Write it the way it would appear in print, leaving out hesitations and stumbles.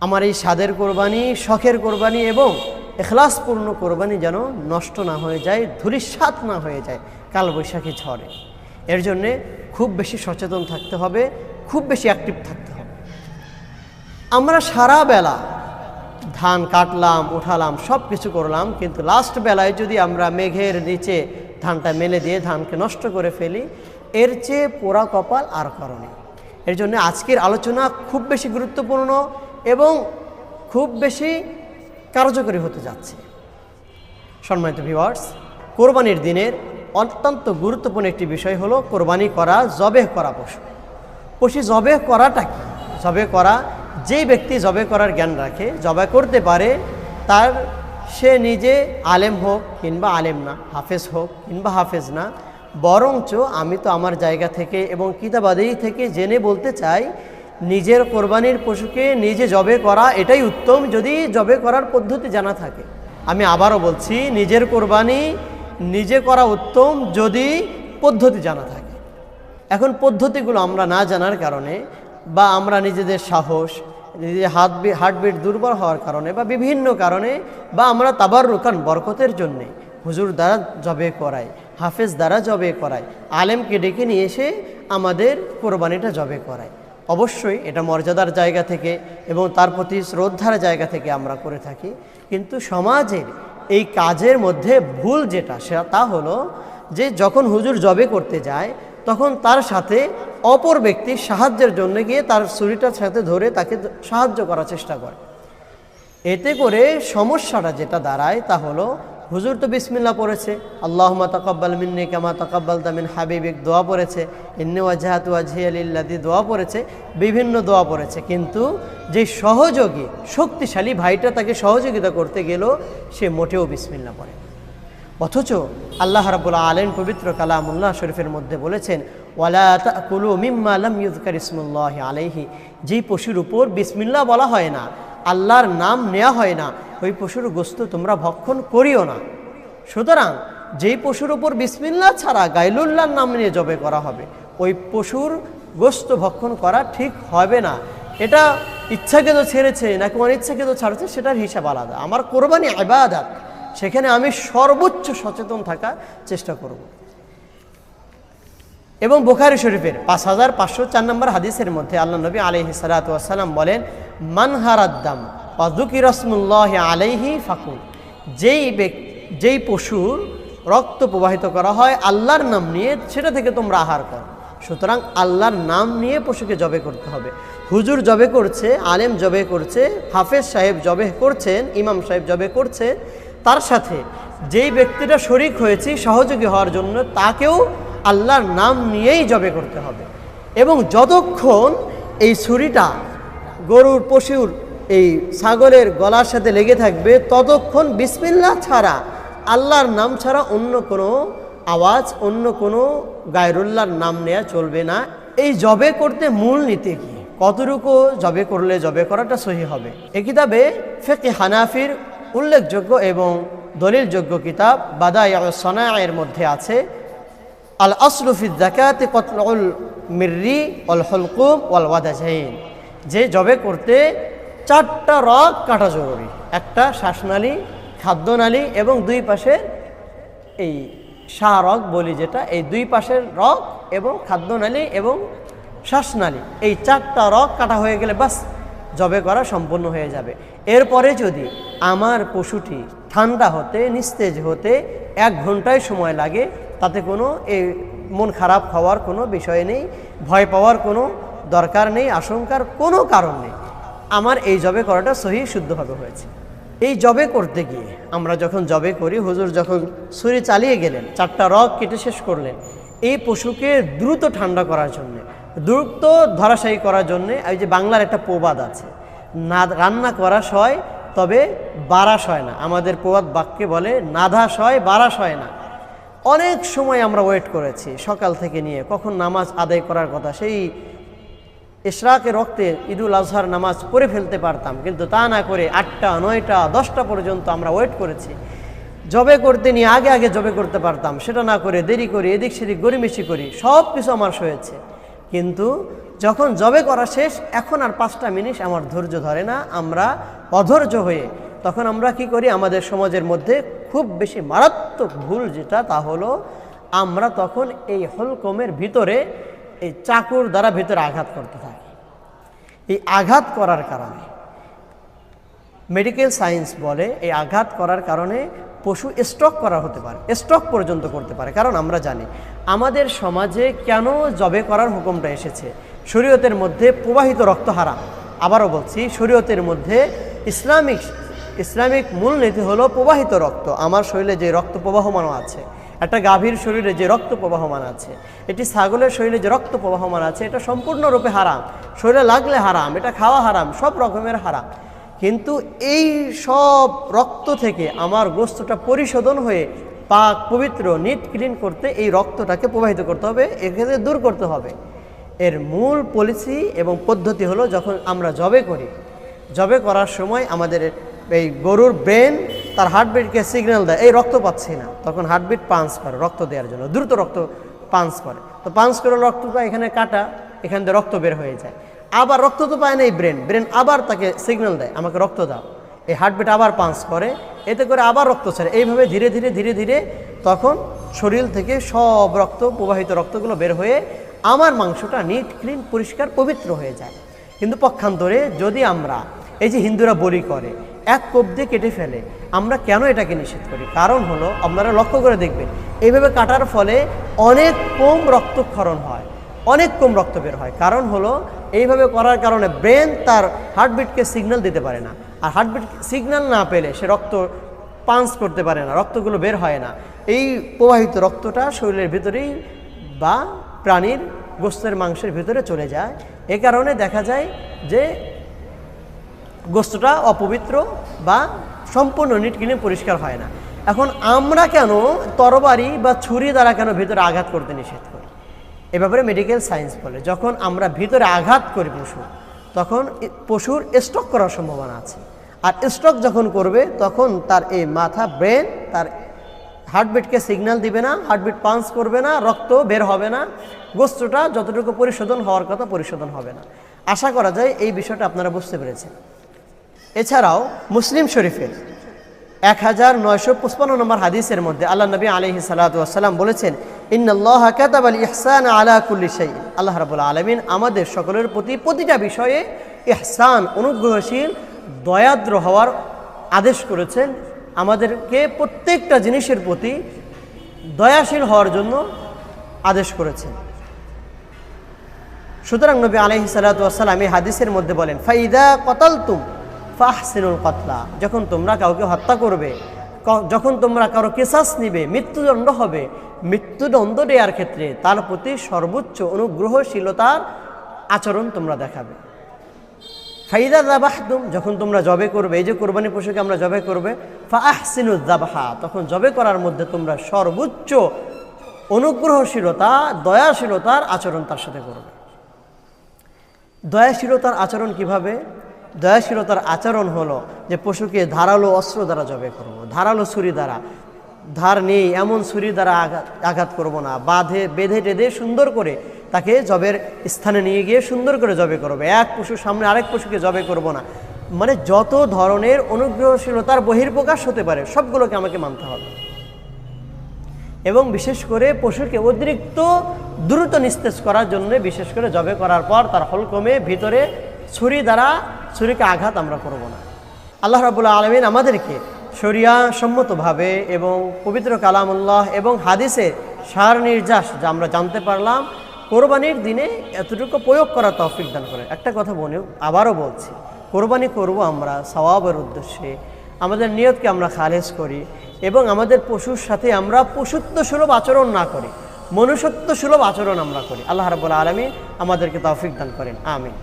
আমার এই স্বাদের কোরবানি, শখের কোরবানি এবং ইখলাসপূর্ণ কোরবানি যেন নষ্ট না হয়ে যায়, ধূলিসাৎ না হয়ে যায় কালবৈশাখী ঝড়ে। এর জন্যে খুব বেশি সচেতন থাকতে হবে, খুব বেশি অ্যাক্টিভ থাকতে হবে। আমরা সারা বেলা ধান কাটলাম, উঠালাম, সব কিছু করলাম, কিন্তু লাস্ট বেলায় যদি আমরা মেঘের নিচে ধানটা মেলে দিয়ে ধানকে নষ্ট করে ফেলি, এর চেয়ে পোড়া কপাল আর কারণে। এর জন্য আজকের আলোচনা খুব বেশি গুরুত্বপূর্ণ এবং খুব বেশি কার্যকরী হতে যাচ্ছে। সম্মানিত ভিউয়ার্স, কোরবানির দিনের অত্যন্ত গুরুত্বপূর্ণ একটি বিষয় হলো কোরবানি করা, জবেহ করা পশু জবেহ করাটা কি? জবেহ করা, যেই ব্যক্তি জবেহ করার জ্ঞান রাখে, জবেহ করতে পারে, তার সে নিজে আলেম হোক কিংবা আলেম না, হাফেজ হোক কিংবা হাফেজ না, বরঞ্চ আমি তো আমার জায়গা থেকে এবং কিতাবাদি থেকে জেনে বলতে চাই, নিজের কোরবানির পশুকে নিজে জবে করা এটাই উত্তম, যদি জবে করার পদ্ধতি জানা থাকে। আমি আবারও বলছি, নিজের কোরবানি নিজে করা উত্তম যদি পদ্ধতি জানা থাকে। এখন পদ্ধতিগুলো আমরা না জানার কারণে বা আমরা নিজেদের সাহস, নিজেদের হার্টবিট দুর্বল হওয়ার কারণে বা বিভিন্ন কারণে বা আমরা তাবাররুকান বরকতের জন্যে হুজুর দ্বারা জবে করাই, হাফেজ দ্বারা জবে করাই, আলেমকে ডেকে নিয়ে এসে আমাদের কোরবানিটা জবে করাই। অবশ্যই এটা মর্যাদার জায়গা থেকে এবং তার প্রতি শ্রদ্ধার জায়গা থেকে আমরা করে থাকি, কিন্তু সমাজের এই কাজের মধ্যে ভুল যেটা তা হলো যে যখন হুজুর জবে করতে যায় তখন তার সাথে অপর ব্যক্তি সাহায্যের জন্য গিয়ে তার ছুরিটার সাথে ধরে তাকে সাহায্য করার চেষ্টা করে। এতে করে সমস্যাটা যেটা দাঁড়ায় তা হলো, হুজুর তো বিসমিল্লাহ পড়েছে, আল্লাহুম্মা তাকাব্বাল মিন্নি কামা তাকাব্বালতা মিন হাবিবিক দোয়া পড়েছে, ইন্নী ওয়াজহাতু ওয়াজহিয়া লিল্লাযী দোয়া পড়েছে, বিভিন্ন দোয়া পড়েছে, কিন্তু যে সহযোগী শক্তিশালী ভাইটা তাকে সহযোগিতা করতে গেল, সে মোটেও বিসমিল্লাহ পড়ে। অথচ আল্লাহ রাব্বুল আলামিন পবিত্র কালামুল্লাহ শরীফের মধ্যে বলেছেন, ওয়ালা তাকুলু মিম্মা লাম ইউযকার ইসমুল্লাহি আলাইহি, যেই পশুর উপর বিসমিল্লাহ বলা হয় না, আল্লাহর নাম নেওয়া হয় না, ওই পশুর গোস্ত তোমরা ভক্ষণ করিও না। সুতরাং যেই পশুর উপর বিসমিল্লাহ ছাড়া গায়রুল্লাহর নাম নিয়ে জবে করা হবে, ওই পশুর গোস্ত ভক্ষণ করা ঠিক হবে না। এটা ইচ্ছাকৃত ছেড়েছে নাকি অনিচ্ছাকৃত ছাড়ছে সেটার হিসাব আলাদা। আমার কোরবানি ইবাদত, সেখানে আমি সর্বোচ্চ সচেতন থাকার চেষ্টা করব। এবং বুখারী শরীফের 5504 নম্বর হাদিসের মধ্যে আল্লাহ নবী আলাইহিস সালাতু ওয়াস সালাম বলেন, মান হারাদ্দাম ওয়া যুকিরা ইসমুল্লাহি আলাইহি ফাকুল, যেই পশুর রক্ত প্রবাহিত করা হয় আল্লাহর নাম নিয়ে, সেটা থেকে তোমরা আহার করো। সুতরাং আল্লাহর নাম নিয়ে পশুকে জবে করতে হবে। হুজুর জবে করছে, আলেম জবে করছে, হাফেজ সাহেব জবে করছেন, ইমাম সাহেব জবে করছে, তার সাথে যেই ব্যক্তিটা শরিক হয়েছে সহযোগী হওয়ার জন্য, তাকেও আল্লাহর নাম নিয়েই জবে করতে হবে। এবং যতক্ষণ এই ছুরিটা গরুর, পশুর, এই ছাগলের গলার সাথে লেগে থাকবে, ততক্ষণ বিসমিল্লাহ ছাড়া, আল্লাহর নাম ছাড়া অন্য কোনো আওয়াজ, অন্য কোনো গায়রুল্লাহর নাম নেওয়া চলবে না। এই জবে করতে মূল নীতি কি, কতটুকু জবে করলে জবে করাটা সহি হবে? এই কিতাবে ফিকহ হানাফির উল্লেখযোগ্য এবং দলিলযোগ্য কিতাব বাদায়াউস সানায়ের মধ্যে আছে, আল আসলু ফি যাকাতি কতলুল মিররি ওয়াল হুলকুম ওয়াল ওয়াদাজাইন, যে জবে করতে 4টা রগ কাটা জরুরি, একটা শ্বাসনালী, খাদ্যনালী এবং দুই পাশের এই শাহরগ বলি যেটা, এই দুই পাশের রগ এবং খাদ্যনালী এবং শ্বাসনালী, এই 4টা রগ কাটা হয়ে গেলে বাস জবে করা সম্পূর্ণ হয়ে যাবে। এরপরে যদি আমার পশুটি ঠান্ডা হতে, নিস্তেজ হতে 1 ঘন্টায় সময় লাগে, তাতে কোনো মন খারাপ হওয়ার কোনো বিষয় নেই, ভয় পাওয়ার কোনো দরকার নেই, আশঙ্কার কোনো কারণ নেই। আমার এই জবে করাটা সহি শুদ্ধভাবে হয়েছে। এই জবে করতে গিয়ে আমরা যখন জবে করি, হুজুর যখন ছুরি চালিয়ে গেলেন, 4টা রগ কেটে শেষ করলেন, এই পশুকে দ্রুত ঠান্ডা করার জন্যে, দ্রুত ধরাশায়ী করার জন্যে, এই যে বাংলার একটা প্রবাদ আছে, না রান্না করা সয় তবে বারাস হয় না, আমাদের প্রবাদ বাক্যে বলে নাধা সয় বারাস হয় না। অনেক সময় আমরা ওয়েট করেছি সকাল থেকে নিয়ে, কখন নামাজ আদায় করার কথা, সেই ইশরাকের রক্তে ঈদুল আজহার নামাজ পড়ে ফেলতে পারতাম, কিন্তু তা না করে 8টা, 9টা, 10টা পর্যন্ত আমরা ওয়েট করেছি। জবে করতে নিয়ে আগে জবে করতে পারতাম, সেটা না করে দেরি করি, এদিক সেদিক গড়িমেশি করি, সব কিছু আমার সয়েছে। কিন্তু যখন জবে করা শেষ, এখন আর 5টা মিনিট আমার ধৈর্য ধরে না, আমরা অধৈর্য হয়ে তখন আমরা কি করি, আমাদের সমাজের মধ্যে খুব বেশি মারাত্মক ভুল যেটা, তা হলো আমরা তখন এই হলকমের ভিতরে এই চাকুর দ্বারা ভিতরে আঘাত করতে থাকি। এই আঘাত করার কারণে মেডিকেল সায়েন্স বলে এই আঘাত করার কারণে পশু স্ট্রোক করা হতে পারে, স্ট্রোক পর্যন্ত করতে পারে। কারণ আমরা জানি আমাদের সমাজে কেন জবে করার হুকুমটা এসেছে। শরীয়তের মধ্যে প্রবাহিত রক্ত হারাম। আবারও বলছি, শরীয়তের মধ্যে ইসলামিক মূলনীতি হলো প্রবাহিত রক্ত। আমার শরীরে যে রক্ত প্রবাহমান আছে, একটা গাভীর শরীরে যে রক্ত প্রবাহমান আছে, এটি ছাগলের শরীরে যে রক্ত প্রবাহমান আছে, এটা সম্পূর্ণরূপে হারাম। শরীরে লাগলে হারাম, এটা খাওয়া হারাম, সব রকমের হারাম। কিন্তু এই সব রক্ত থেকে আমার গোস্তটা পরিশোধন হয়ে পাক পবিত্র নিট ক্লিন করতে এই রক্তটাকে প্রবাহিত করতে হবে, এক্ষেত্রে দূর করতে হবে। এর মূল পলিসি এবং পদ্ধতি হলো, যখন আমরা জবে করি, জবে করার সময় আমাদের এই গরুর ব্রেন তার হার্টবিটকে সিগন্যাল দেয়, এই রক্ত পাচ্ছি না, তখন হার্টবিট পাঞ্চ করে রক্ত দেওয়ার জন্য, দ্রুত রক্ত পাঞ্চ করে। তো পাঞ্চ করে রক্তটা এখানে কাটা, এখান থেকে রক্ত বের হয়ে যায়। আবার রক্ত তো পায় না এই ব্রেন আবার তাকে সিগন্যাল দেয়, আমাকে রক্ত দাও। এই হার্টবিট আবার পাঞ্চ করে, এতে করে আবার রক্ত ছাড়ে। এইভাবে ধীরে ধীরে তখন শরীর থেকে সব রক্ত, প্রবাহিত রক্তগুলো বের হয়ে আমার মাংসটা নিট ক্লিন পরিষ্কার পবিত্র হয়ে যায়। কিন্তু পক্ষান্তরে যদি আমরা এই যে হিন্দুরা বলি করে এক কোপ দিয়ে কেটে ফেলে, আমরা কেন এটাকে নিষেধ করি? কারণ হলো, আপনারা লক্ষ্য করে দেখবেন, এইভাবে কাটার ফলে অনেক কম রক্তক্ষরণ হয়, অনেক কম রক্ত বের হয়। কারণ হলো এইভাবে করার কারণে ব্রেন তার হার্টবিটকে সিগন্যাল দিতে পারে না, আর হার্টবিট সিগন্যাল না পেলে সে রক্ত পাঞ্চ করতে পারে না, রক্তগুলো বের হয় না। এই প্রবাহিত রক্তটা শরীরের ভিতরেই বা প্রাণীর গোস্তের মাংসের ভিতরে চলে যায়। এ কারণে দেখা যায় যে গোস্তটা অপবিত্র বা সম্পূর্ণ নিট ক্লিন পরিষ্কার হয় না। এখন আমরা কেন তরবারি বা ছুরি দ্বারা কেন ভিতরে আঘাত করতে নিষেধ করি? এ ব্যাপারে মেডিকেল সায়েন্স বলে, যখন আমরা ভিতরে আঘাত করি পশু, তখন পশুর স্ট্রোক করার সম্ভাবনা আছে। আর স্ট্রোক যখন করবে, তখন তার এই মাথা, ব্রেন তার হার্টবিটকে সিগন্যাল দিবে না, হার্টবিট পাঞ্চ করবে না, রক্ত বের হবে না, গোস্তটা যতটুকু পরিশোধন হওয়ার কথা পরিশোধন হবে না। আশা করা যায় এই বিষয়টা আপনারা বুঝতে পেরেছেন। এছাড়াও মুসলিম শরীফের 1955 নম্বর হাদিসের মধ্যে আল্লাহ নবী আলাইহিস সালাতু ওয়াস সালাম বলেছেন, ইন্নাল্লাহা কাতাবাল ইহসান আলা কুল্লি শাই। আল্লাহ রাব্বুল আলামিন আমাদের সকলের প্রতি প্রতিটা বিষয়ে ইহসান, অনুগ্রহশীল, দয়াদ্র হওয়ার আদেশ করেছেন। আমাদেরকে প্রত্যেকটা জিনিসের প্রতি দয়াশীল হওয়ার জন্য আদেশ করেছেন। সুতরাং নবী আলাইহিস সালাতু ওয়াস সালাম এই হাদিসের মধ্যে বলেন, ফাইদা কতালতুম ফাহসিনুল কতলা। যখন তোমরা কাউকে হত্যা করবে, যখন তোমরা কারো কিসাস নিবে, মৃত্যুদণ্ড হবে, মৃত্যুদণ্ড দেওয়ার ক্ষেত্রে তার প্রতি সর্বোচ্চ অনুগ্রহশীলতার আচরণ তোমরা দেখাবে। ফাইদা যাবাহতুম, যখন তোমরা জবে করবে, এই যে কোরবানি পশুকে আমরা জবে করবে, ফাহসিনুল যাবহা, তখন জবে করার মধ্যে তোমরা সর্বোচ্চ অনুগ্রহশীলতা, দয়াশীলতার আচরণ তার সাথে করবে। দয়াশীলতার আচরণ কিভাবে? দয়াশীলতার আচরণ হলো যে পশুকে ধারালো অস্ত্র দ্বারা জবে করব, ধারালো ছুরি দ্বারা, ধার নেই এমন ছুরি দ্বারা আঘাত করব না, বেঁধে টেঁধে সুন্দর করে তাকে জবের স্থানে নিয়ে গিয়ে সুন্দর করে জবে করবে। এক পশুর সামনে আরেক পশুকে জবে করব না। মানে যত ধরনের অনুগ্রহশীলতার বহির্প্রকাশ হতে পারে সবগুলোকে আমাকে মানতে হবে। এবং বিশেষ করে পশুকে অতিরিক্ত দ্রুত নিস্তেজ করার জন্য, বিশেষ করে জবে করার পর তার হলকমে ভিতরে ছুরিকে আঘাত আমরা করব না। আল্লাহ রাব্বুল আলামিন আমাদেরকে শরিয়া সম্মতভাবে এবং পবিত্র কালামুল্লাহ এবং হাদিসের সার নির্যাস যা আমরা জানতে পারলাম, কোরবানির দিনে এতটুকু প্রয়োগ করার তৌফিক দান করেন। একটা কথা আবারও বলছি, কোরবানি করব আমরা সওয়াবের উদ্দেশ্যে, আমাদের নিয়তকে আমরা খালেস করি এবং আমাদের পশুর সাথে আমরা পশুত্ব সুলভ আচরণ না করি, মনুষ্যত্ব সুলভ আচরণ আমরা করি। আল্লাহ রাব্বুল আলামিন আমাদেরকে তৌফিক দান করেন, আমিন।